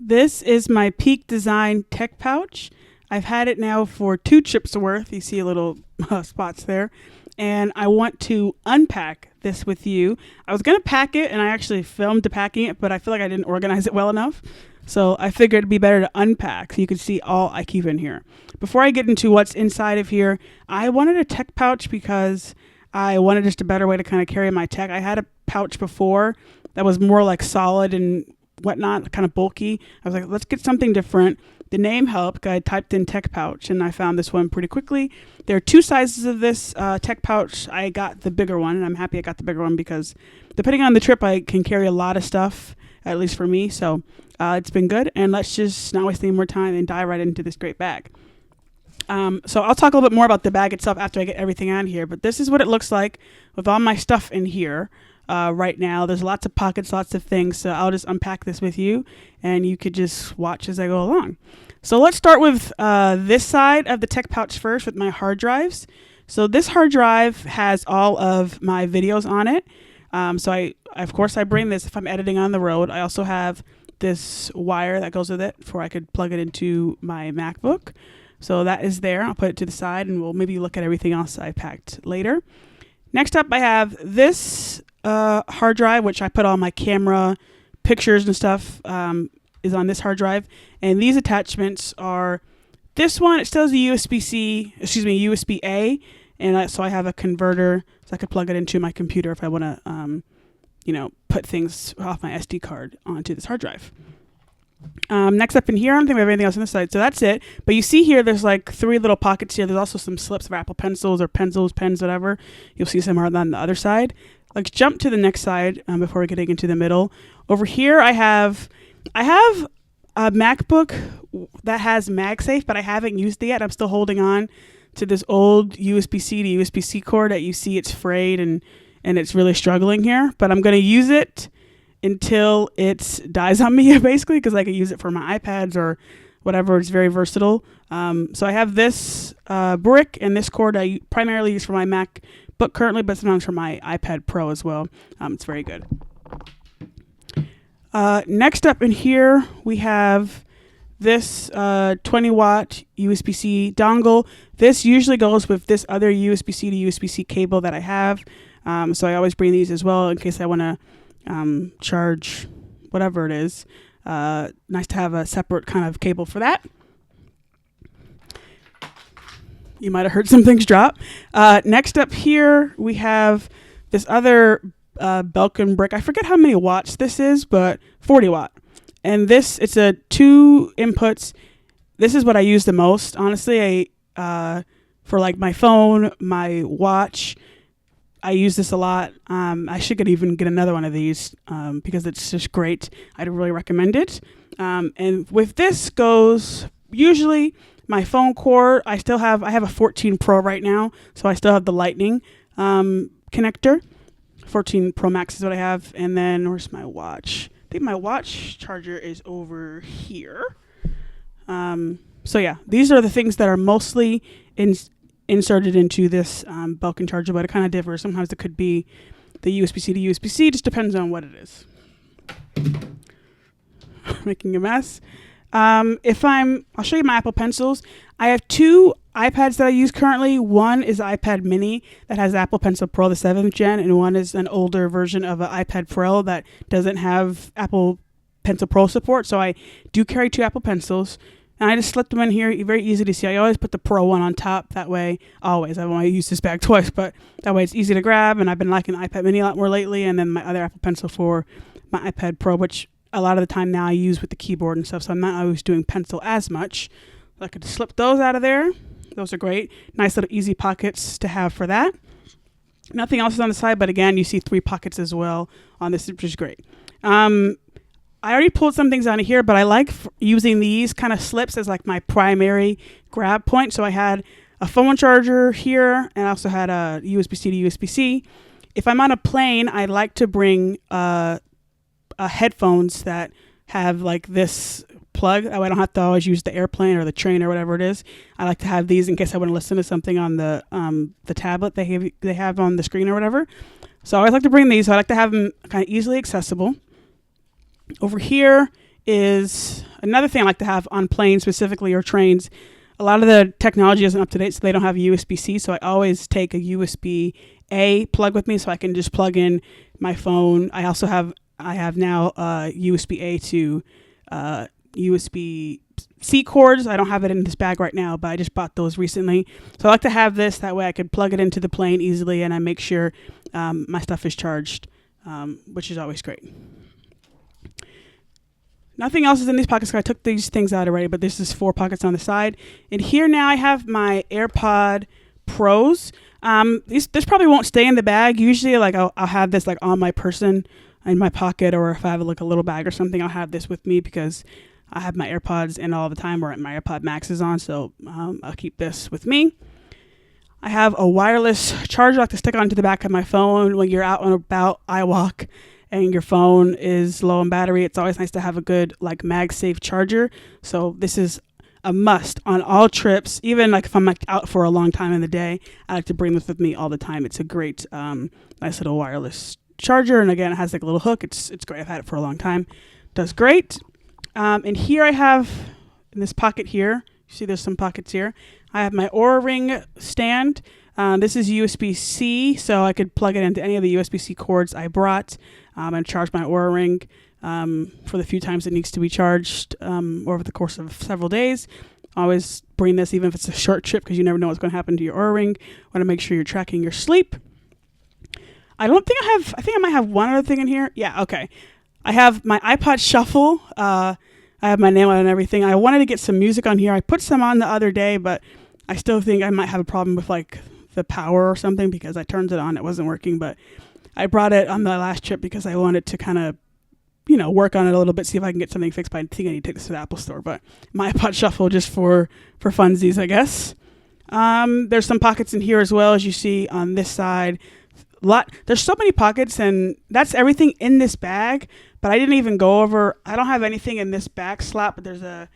This is my Peak Design Tech Pouch. I've had it now for 2 trips worth. You see a little spots there. And I want to unpack this with you. I was going to pack it, and I actually filmed the packing it, but I feel like I didn't organize it well enough. So I figured it'd be better to unpack so you could see all I keep in here. Before I get into what's inside of here, I wanted a tech pouch because I wanted just a better way to kind of carry my tech. I had a pouch before that was more like solid and whatnot, kind of bulky. I was like, let's get something different. The name helped. I typed in tech pouch and I found this one pretty quickly. There are 2 sizes of this tech pouch. I got the bigger one, and I'm happy I got the bigger one because depending on the trip, I can carry a lot of stuff, at least for me. So it's been good. And let's just not waste any more time and dive right into this great bag. So I'll talk a little bit more about the bag itself after I get everything on here, but this is what it looks like with all my stuff in here. Right now there's lots of pockets, lots of things, so I'll just unpack this with you and you could just watch as I go along. So let's start with this side of the tech pouch first with my hard drives. So this hard drive has all of my videos on it. So I bring this if I'm editing on the road. I also have this wire that goes with it for I could plug it into my MacBook. So that is there. I'll put it to the side and we'll maybe look at everything else I packed later. Next up, I have this hard drive, which I put all my camera pictures and stuff is on this hard drive. And these attachments are, this one, it still has a USB-A. And so I have a converter so I could plug it into my computer if I want to, put things off my SD card onto this hard drive. Next up in here, I don't think we have anything else on this side, so that's it. But you see here, there's like 3 little pockets here. There's also some slips of Apple pencils or pencils, pens, whatever. You'll see some on the other side. Let's jump to the next side before we're getting into the middle. Over here, I have a MacBook that has MagSafe, but I haven't used it yet. I'm still holding on to this old USB-C to USB-C cord that you see it's frayed and it's really struggling here. But I'm going to use it until it dies on me, basically, because I can use it for my iPads or whatever. It's very versatile. So I have this brick and this cord I primarily use for my MacBook currently, but sometimes for my iPad Pro as well. It's very good. Next up in here, we have this 20-watt USB-C dongle. This usually goes with this other USB-C to USB-C cable that I have. So I always bring these as well in case I want to charge whatever it is. Nice to have a separate kind of cable for that. You might have heard some things drop. Next up here, we have this other Belkin brick. I forget how many watts this is, but 40 watt. And it's a 2 inputs. This is what I use the most. Honestly, for like my phone, my watch, I use this a lot. I should even get another one of these because it's just great. I'd really recommend it. And with this goes usually my phone cord. I have a 14 Pro right now, so I still have the Lightning connector. 14 Pro Max is what I have. And then where's my watch? I think my watch charger is over here. So yeah, these are the things that are mostly inserted into this Belkin charger, but it kind of differs. Sometimes it could be the USB-C to USB-C, just depends on what it is. Making a mess. I'll show you my Apple Pencils. I have 2 iPads that I use currently. One is iPad mini that has Apple Pencil Pro, the 7th gen, and one is an older version of an iPad Pro that doesn't have Apple Pencil Pro support. So I do carry 2 Apple Pencils. And I just slipped them in here, very easy to see. I always put the Pro one on top. That way, always. I've only used this bag twice, but that way it's easy to grab. And I've been liking the iPad mini a lot more lately. And then my other Apple Pencil for my iPad Pro, which a lot of the time now I use with the keyboard and stuff. So I'm not always doing pencil as much. So I could slip those out of there. Those are great. Nice little easy pockets to have for that. Nothing else is on the side, but again, you see 3 pockets as well on this, which is great. I already pulled some things out of here, but I like using these kind of slips as like my primary grab point. So I had a phone charger here, and I also had a USB-C to USB-C. If I'm on a plane, I like to bring headphones that have like this plug. That way I don't have to always use the airplane or the train or whatever it is. I like to have these in case I want to listen to something on the tablet they have on the screen or whatever. So I always like to bring these. So I like to have them kind of easily accessible. Over here is another thing I like to have on planes specifically, or trains. A lot of the technology isn't up to date, so they don't have USB-C. So I always take a USB-A plug with me, so I can just plug in my phone. I have now USB-A to USB-C cords. I don't have it in this bag right now, but I just bought those recently. So I like to have this. That way I could plug it into the plane easily, and I make sure my stuff is charged, which is always great. Nothing else is in these pockets. I took these things out already, but this is 4 pockets on the side. And here now I have my AirPod Pros. This probably won't stay in the bag. Usually, like I'll have this like on my person in my pocket, or if I have like a little bag or something, I'll have this with me because I have my AirPods in all the time, or my AirPod Max is on. So I'll keep this with me. I have a wireless charger I like to stick onto the back of my phone when you're out and about. I walk and your phone is low on battery. It's always nice to have a good like MagSafe charger. So this is a must on all trips. Even like if I'm like out for a long time in the day, I like to bring this with me all the time. It's a great, nice little wireless charger. And again, it has like a little hook. It's great. I've had it for a long time. Does great. And here I have in this pocket here, you see there's some pockets here. I have my Oura Ring stand. This is USB-C, so I could plug it into any of the USB-C cords I brought and charge my Oura Ring for the few times it needs to be charged over the course of several days. Always bring this even if it's a short trip because you never know what's going to happen to your Oura Ring. Want to make sure you're tracking your sleep. I think I might have one other thing in here. Yeah, okay. I have my iPod Shuffle. I have my name on it and everything. I wanted to get some music on here. I put some on the other day, but I still think I might have a problem with like the power or something because I turned it on. It wasn't working, but I brought it on the last trip because I wanted to kind of, work on it a little bit, see if I can get something fixed. But I think I need to take this to the Apple store. But my iPod Shuffle just for funsies, I guess. There's some pockets in here as well, as you see on this side. There's so many pockets, and that's everything in this bag. But I didn't even go over. I don't have anything in this back slot, but there's a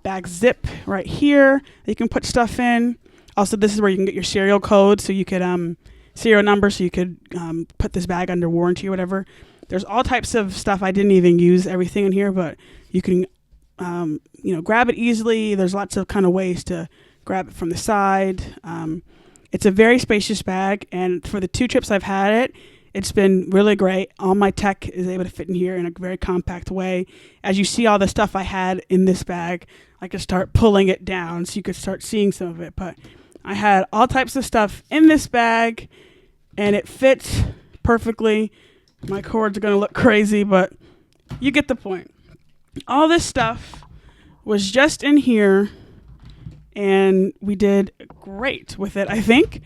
bag zip right here that you can put stuff in. Also, this is where you can get your serial code, so you could serial number, so you could put this bag under warranty or whatever. There's all types of stuff. I didn't even use everything in here, but you can grab it easily. There's lots of kind of ways to grab it from the side. It's a very spacious bag, and for the 2 trips I've had it, it's been really great. All my tech is able to fit in here in a very compact way. As you see all the stuff I had in this bag, I could start pulling it down so you could start seeing some of it. But I had all types of stuff in this bag, and it fits perfectly. My cords are going to look crazy, but you get the point. All this stuff was just in here, and we did great with it, I think.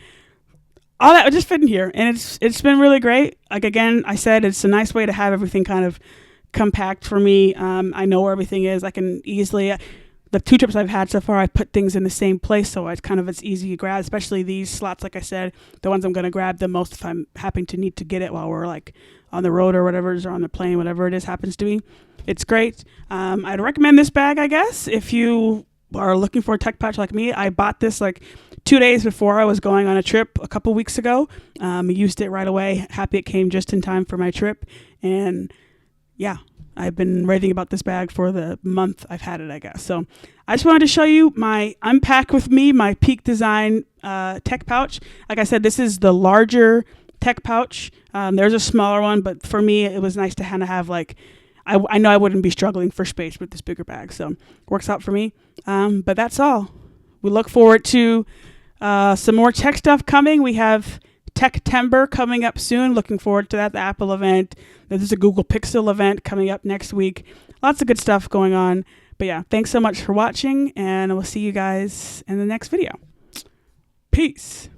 All that just fit in here, and it's been really great. Like, again, I said, it's a nice way to have everything kind of compact for me. I know where everything is. I can easily, the 2 trips I've had so far, I put things in the same place, so it's easy to grab, especially these slots, like I said, the ones I'm going to grab the most if I'm happen to need to get it while we're like on the road or whatever, or on the plane, whatever it is happens to be. It's great. I'd recommend this bag, I guess, if you are looking for a tech pouch like me. I bought this like 2 days before I was going on a trip a couple weeks ago. Used it right away. Happy it came just in time for my trip. And yeah, I've been raving about this bag for the month I've had it, I guess. So I just wanted to show you my Unpack with me, my Peak Design tech pouch. Like I said, this is the larger tech pouch. There's a smaller one, but for me, it was nice to kind of have like, I know I wouldn't be struggling for space with this bigger bag, so works out for me. But that's all. We look forward to some more tech stuff coming. We have Techtember coming up soon. Looking forward to that, the Apple event. There's a Google Pixel event coming up next week. Lots of good stuff going on. But yeah, thanks so much for watching, and we'll see you guys in the next video. Peace.